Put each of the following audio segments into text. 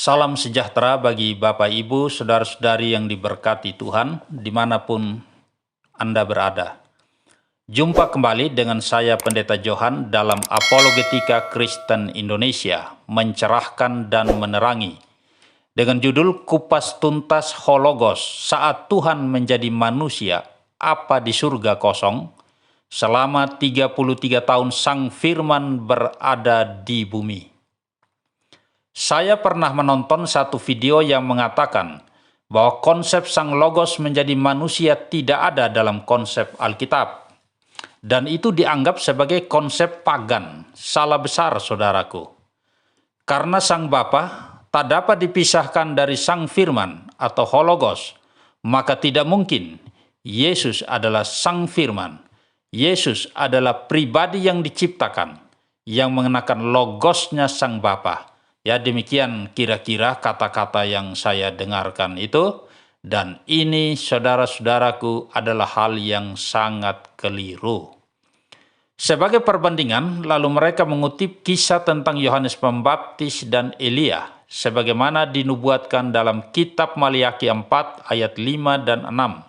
Salam sejahtera bagi Bapak Ibu, saudara-saudari yang diberkati Tuhan, dimanapun Anda berada. Jumpa kembali dengan saya Pendeta Johan dalam Apologetika Kristen Indonesia, mencerahkan dan menerangi. Dengan judul Kupas Tuntas Hologos, saat Tuhan menjadi manusia, apa di surga kosong? Selama 33 tahun Sang Firman berada di bumi. Saya pernah menonton satu video yang mengatakan bahwa konsep Sang Logos menjadi manusia tidak ada dalam konsep Alkitab. Dan itu dianggap sebagai konsep pagan. Salah besar, saudaraku. Karena Sang Bapa tak dapat dipisahkan dari Sang Firman atau Hologos, maka tidak mungkin Yesus adalah Sang Firman. Yesus adalah pribadi yang diciptakan, yang mengenakan logosnya Sang Bapa. Ya, demikian kira-kira kata-kata yang saya dengarkan itu, dan ini saudara-saudaraku adalah hal yang sangat keliru. Sebagai perbandingan, lalu mereka mengutip kisah tentang Yohanes Pembaptis dan Elia, sebagaimana dinubuatkan dalam kitab Maliaki 4 ayat 5 dan 6,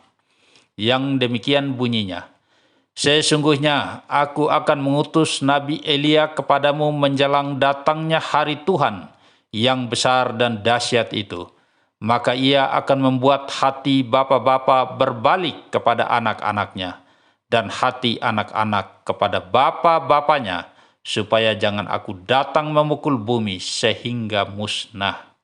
yang demikian bunyinya. Sesungguhnya aku akan mengutus Nabi Elia kepadamu menjelang datangnya hari Tuhan yang besar dan dahsyat itu. Maka ia akan membuat hati bapa-bapa berbalik kepada anak-anaknya, dan hati anak-anak kepada bapa-bapanya, supaya jangan aku datang memukul bumi sehingga musnah.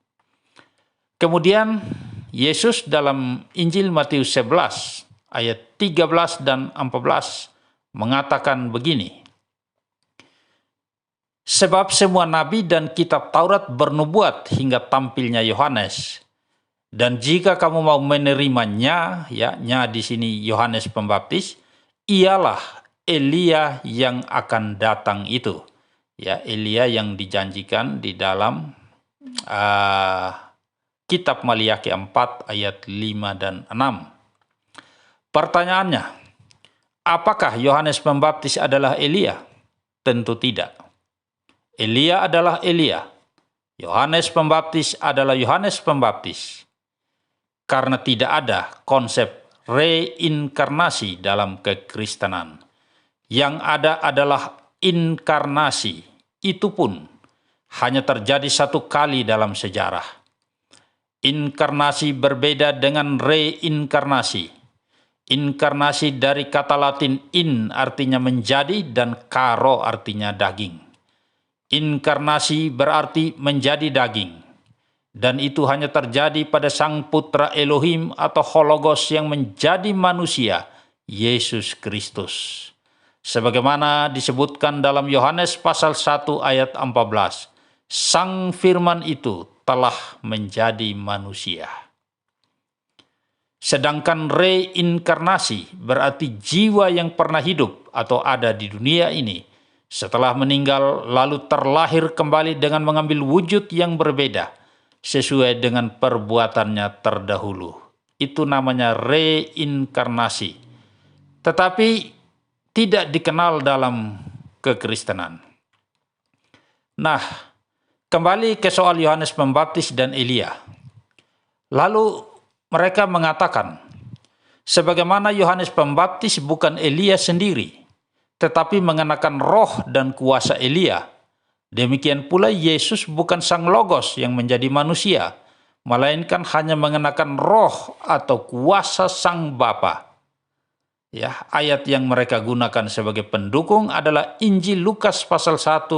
Kemudian Yesus dalam Injil Matius 11 ayat 13 dan 14 mengatakan begini. Sebab semua nabi dan kitab Taurat bernubuat hingga tampilnya Yohanes. Dan jika kamu mau menerimanya, nya di sini Yohanes Pembaptis, ialah Elia yang akan datang itu. Ya, Elia yang dijanjikan di dalam kitab Maliaki 4 ayat 5 dan 6. Pertanyaannya, apakah Yohanes Pembaptis adalah Elia? Tentu tidak. Elia adalah Elia. Yohanes Pembaptis adalah Yohanes Pembaptis. Karena tidak ada konsep reinkarnasi dalam kekristenan. Yang ada adalah inkarnasi. Itu pun hanya terjadi satu kali dalam sejarah. Inkarnasi berbeda dengan reinkarnasi. Inkarnasi dari kata Latin in artinya menjadi dan karo artinya daging. Inkarnasi berarti menjadi daging. Dan itu hanya terjadi pada Sang Putra Elohim atau Hologos yang menjadi manusia, Yesus Kristus. Sebagaimana disebutkan dalam Yohanes pasal 1 ayat 14, Sang Firman itu telah menjadi manusia. Sedangkan reinkarnasi berarti jiwa yang pernah hidup atau ada di dunia ini setelah meninggal lalu terlahir kembali dengan mengambil wujud yang berbeda sesuai dengan perbuatannya terdahulu. Itu namanya reinkarnasi. Tetapi tidak dikenal dalam kekristenan. Nah, kembali ke soal Yohanes Pembaptis dan Elia. Lalu mereka mengatakan, sebagaimana Yohanes Pembaptis bukan Elia sendiri, tetapi mengenakan roh dan kuasa Elia. Demikian pula Yesus bukan Sang Logos yang menjadi manusia, melainkan hanya mengenakan roh atau kuasa Sang Bapa. Ya, ayat yang mereka gunakan sebagai pendukung adalah Injil Lukas pasal 1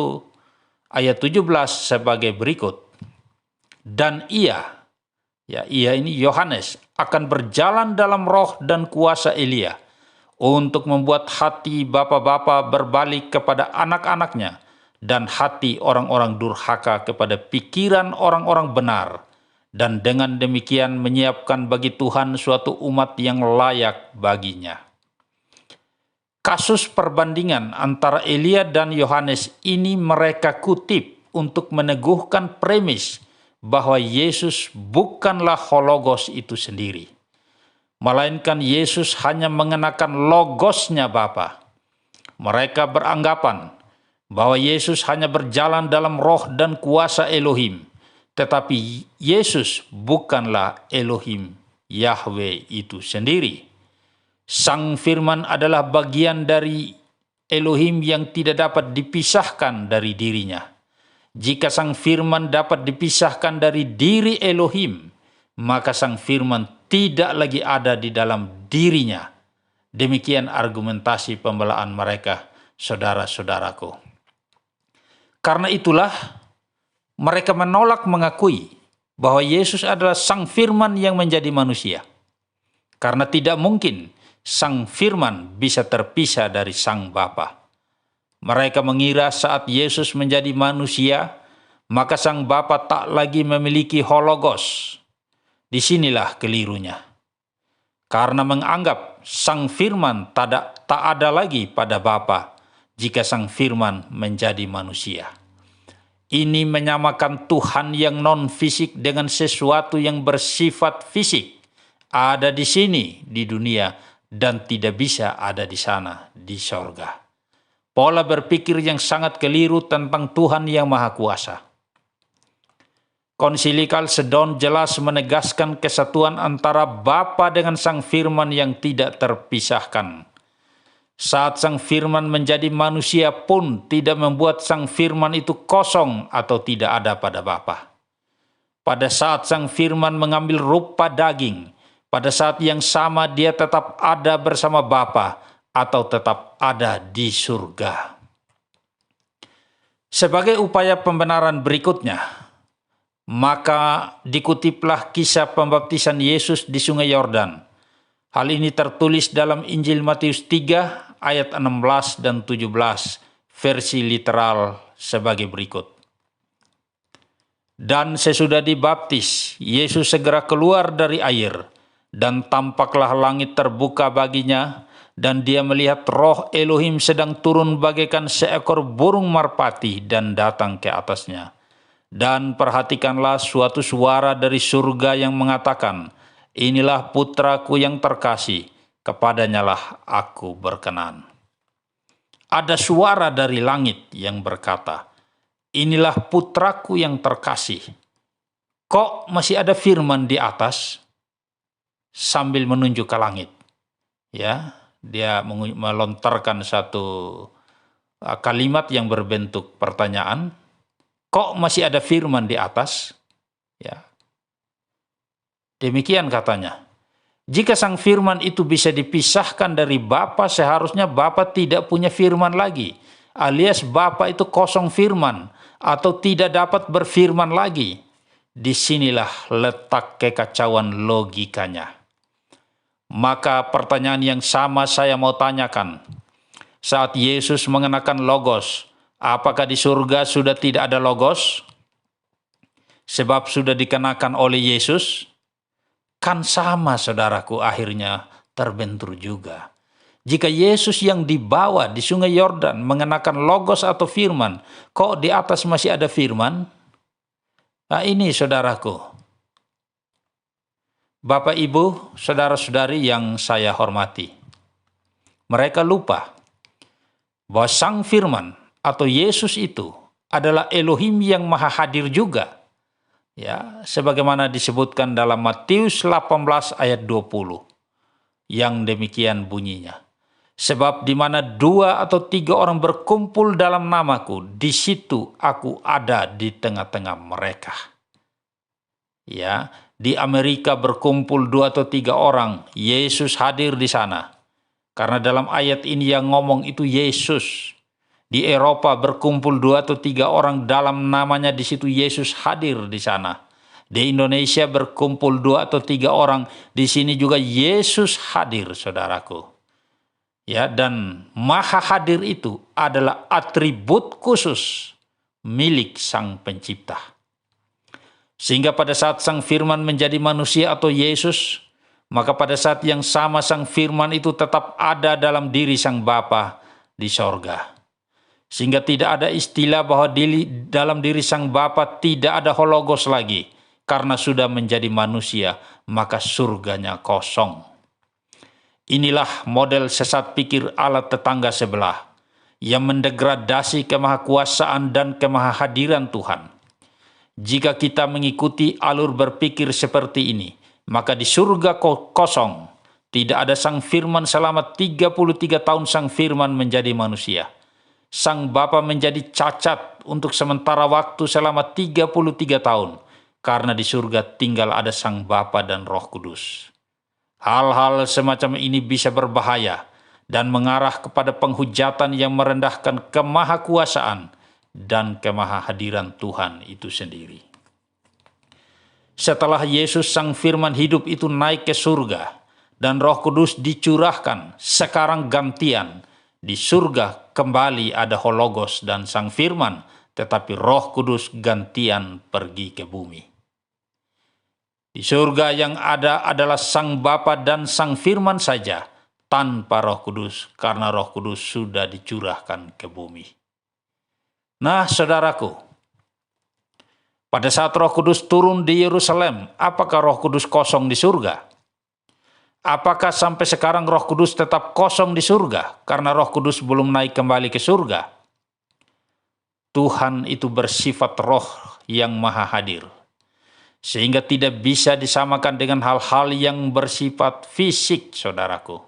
ayat 17 sebagai berikut. Dan ia ini Yohanes akan berjalan dalam roh dan kuasa Elia untuk membuat hati bapa-bapa berbalik kepada anak-anaknya dan hati orang-orang durhaka kepada pikiran orang-orang benar, dan dengan demikian menyiapkan bagi Tuhan suatu umat yang layak baginya. Kasus perbandingan antara Elia dan Yohanes ini mereka kutip untuk meneguhkan premis bahwa Yesus bukanlah Hologos itu sendiri, melainkan Yesus hanya mengenakan logosnya Bapa. Mereka beranggapan bahwa Yesus hanya berjalan dalam roh dan kuasa Elohim, Tetapi Yesus bukanlah Elohim Yahweh itu sendiri. Sang Firman adalah bagian dari Elohim yang tidak dapat dipisahkan dari dirinya. Jika Sang Firman dapat dipisahkan dari diri Elohim, maka Sang Firman tidak lagi ada di dalam dirinya. Demikian argumentasi pembelaan mereka, saudara-saudaraku. Karena itulah mereka menolak mengakui bahwa Yesus adalah Sang Firman yang menjadi manusia. Karena tidak mungkin Sang Firman bisa terpisah dari Sang Bapa. Mereka mengira saat Yesus menjadi manusia, maka Sang Bapa tak lagi memiliki hologos. Disinilah kelirunya. Karena menganggap Sang Firman tak ada lagi pada Bapa jika Sang Firman menjadi manusia. Ini menyamakan Tuhan yang non-fisik dengan sesuatu yang bersifat fisik, ada di sini di dunia dan tidak bisa ada di sana di sorga. Pola berpikir yang sangat keliru tentang Tuhan yang Maha Kuasa. Konsili Kalsedon jelas menegaskan kesatuan antara Bapa dengan Sang Firman yang tidak terpisahkan. Saat Sang Firman menjadi manusia pun tidak membuat Sang Firman itu kosong atau tidak ada pada Bapa. Pada saat Sang Firman mengambil rupa daging, pada saat yang sama dia tetap ada bersama Bapa atau tetap ada di surga. Sebagai upaya pembenaran berikutnya, maka dikutiplah kisah pembaptisan Yesus di Sungai Yordan. Hal ini tertulis dalam Injil Matius 3 ayat 16 dan 17, versi literal sebagai berikut. Dan sesudah dibaptis, Yesus segera keluar dari air, dan tampaklah langit terbuka baginya, dan dia melihat roh Elohim sedang turun bagaikan seekor burung merpati dan datang ke atasnya. Dan perhatikanlah suatu suara dari surga yang mengatakan, "Inilah putraku yang terkasih, kepadanyalah aku berkenan." Ada suara dari langit yang berkata, "Inilah putraku yang terkasih." Kok masih ada firman di atas? Sambil menunjuk ke langit. Ya, dia melontarkan satu kalimat yang berbentuk pertanyaan. Kok masih ada firman di atas? Ya. Demikian katanya. Jika Sang Firman itu bisa dipisahkan dari Bapa, seharusnya Bapa tidak punya firman lagi. Alias Bapa itu kosong firman atau tidak dapat berfirman lagi. Disinilah letak kekacauan logikanya. Maka pertanyaan yang sama saya mau tanyakan. Saat Yesus mengenakan logos, apakah di surga sudah tidak ada logos? Sebab sudah dikenakan oleh Yesus? Kan sama, saudaraku, akhirnya terbentur juga. Jika Yesus yang dibawa di Sungai Yordan mengenakan logos atau firman, kok di atas masih ada firman? Nah ini, saudaraku, Bapak, Ibu, saudara-saudari yang saya hormati. Mereka lupa bahwa Sang Firman atau Yesus itu adalah Elohim yang Maha Hadir juga. Ya, sebagaimana disebutkan dalam Matius 18 ayat 20. Yang demikian bunyinya. Sebab di mana 2 atau 3 orang berkumpul dalam namaku, di situ aku ada di tengah-tengah mereka. Ya, di Amerika berkumpul 2 atau 3 orang, Yesus hadir di sana. Karena dalam ayat ini yang ngomong itu Yesus. Di Eropa berkumpul 2 atau 3 orang dalam namanya, di situ Yesus hadir di sana. Di Indonesia berkumpul 2 atau 3 orang, di sini juga Yesus hadir, saudaraku. Ya, dan Maha Hadir itu adalah atribut khusus milik Sang Pencipta. Sehingga pada saat Sang Firman menjadi manusia atau Yesus, maka pada saat yang sama Sang Firman itu tetap ada dalam diri Sang Bapa di sorga. Sehingga tidak ada istilah bahwa dalam diri Sang Bapa tidak ada hologos lagi, karena sudah menjadi manusia, maka surganya kosong. Inilah model sesat pikir alat tetangga sebelah, yang mendegradasi kemahakuasaan dan kemahahadiran Tuhan. Jika kita mengikuti alur berpikir seperti ini, maka di surga kosong, tidak ada Sang Firman selama 33 tahun Sang Firman menjadi manusia. Sang Bapa menjadi cacat untuk sementara waktu selama 33 tahun, karena di surga tinggal ada Sang Bapa dan Roh Kudus. Hal-hal semacam ini bisa berbahaya dan mengarah kepada penghujatan yang merendahkan kemahakuasaan dan kemahahadiran Tuhan itu sendiri. Setelah Yesus Sang Firman hidup itu naik ke surga dan Roh Kudus dicurahkan, sekarang gantian. Di surga kembali ada Hologos dan Sang Firman, tetapi Roh Kudus gantian pergi ke bumi. Di surga yang ada adalah Sang Bapa dan Sang Firman saja, tanpa Roh Kudus, karena Roh Kudus sudah dicurahkan ke bumi. Nah, saudaraku, pada saat Roh Kudus turun di Yerusalem, apakah Roh Kudus kosong di surga? Apakah sampai sekarang Roh Kudus tetap kosong di surga karena Roh Kudus belum naik kembali ke surga? Tuhan itu bersifat roh yang maha hadir, sehingga tidak bisa disamakan dengan hal-hal yang bersifat fisik, saudaraku.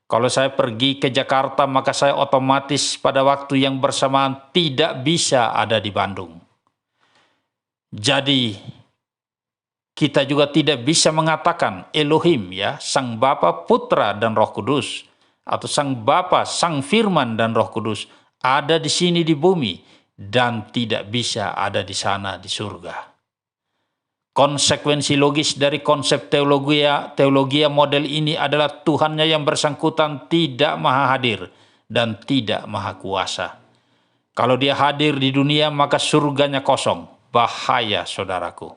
Kalau saya pergi ke Jakarta, maka saya otomatis pada waktu yang bersamaan tidak bisa ada di Bandung. Jadi, kita juga tidak bisa mengatakan Elohim, ya, Sang Bapa, Putra, dan Roh Kudus, atau Sang Bapa, Sang Firman, dan Roh Kudus ada di sini di bumi dan tidak bisa ada di sana di surga. Konsekuensi logis dari konsep teologia model ini adalah Tuhannya yang bersangkutan tidak maha hadir dan tidak maha kuasa. Kalau dia hadir di dunia, maka surganya kosong. Bahaya, saudaraku.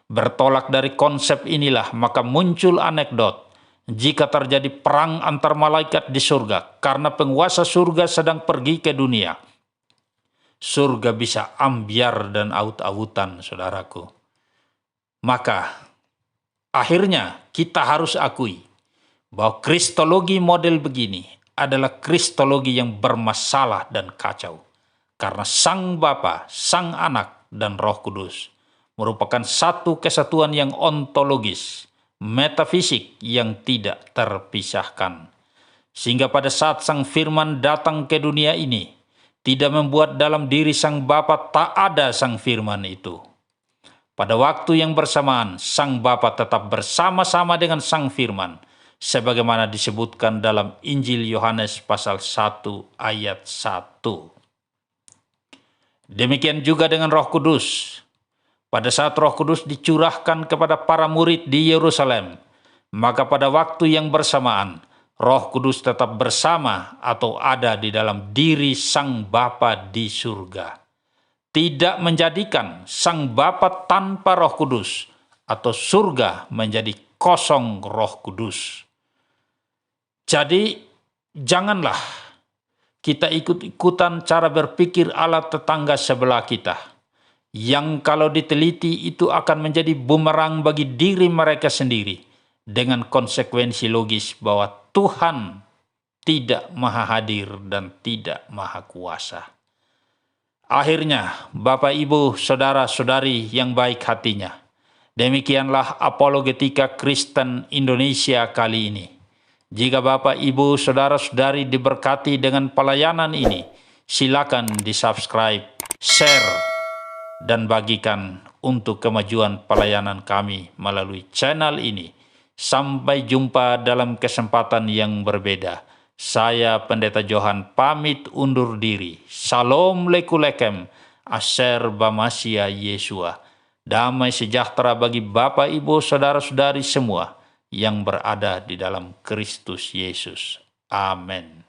Bertolak dari konsep inilah, maka muncul anekdot. Jika terjadi perang antar malaikat di surga, karena penguasa surga sedang pergi ke dunia, surga bisa ambyar dan aut-autan, saudaraku. Maka akhirnya kita harus akui bahwa kristologi model begini adalah kristologi yang bermasalah dan kacau. Karena Sang Bapa, Sang Anak, dan Roh Kudus merupakan satu kesatuan yang ontologis, metafisik yang tidak terpisahkan. Sehingga pada saat Sang Firman datang ke dunia ini, tidak membuat dalam diri Sang Bapa tak ada Sang Firman itu. Pada waktu yang bersamaan, Sang Bapa tetap bersama-sama dengan Sang Firman, sebagaimana disebutkan dalam Injil Yohanes pasal 1 ayat 1. Demikian juga dengan Roh Kudus. Pada saat Roh Kudus dicurahkan kepada para murid di Yerusalem, maka pada waktu yang bersamaan, Roh Kudus tetap bersama atau ada di dalam diri Sang Bapa di surga. Tidak menjadikan Sang Bapa tanpa Roh Kudus atau surga menjadi kosong Roh Kudus. Jadi janganlah kita ikut-ikutan cara berpikir ala tetangga sebelah kita, yang kalau diteliti itu akan menjadi bumerang bagi diri mereka sendiri, dengan konsekuensi logis bahwa Tuhan tidak maha hadir dan tidak maha kuasa. Akhirnya, Bapak, Ibu, Saudara-saudari yang baik hatinya, demikianlah apologetika Kristen Indonesia kali ini. Jika Bapak, Ibu, Saudara-saudari diberkati dengan pelayanan ini, silakan di-subscribe, share, dan bagikan untuk kemajuan pelayanan kami melalui channel ini. Sampai jumpa dalam kesempatan yang berbeda. Saya Pendeta Johan pamit undur diri. Shalom lekulekem, asher bamasia Yesua. Damai sejahtera bagi Bapak, Ibu, Saudara-saudari semua yang berada di dalam Kristus Yesus. Amin.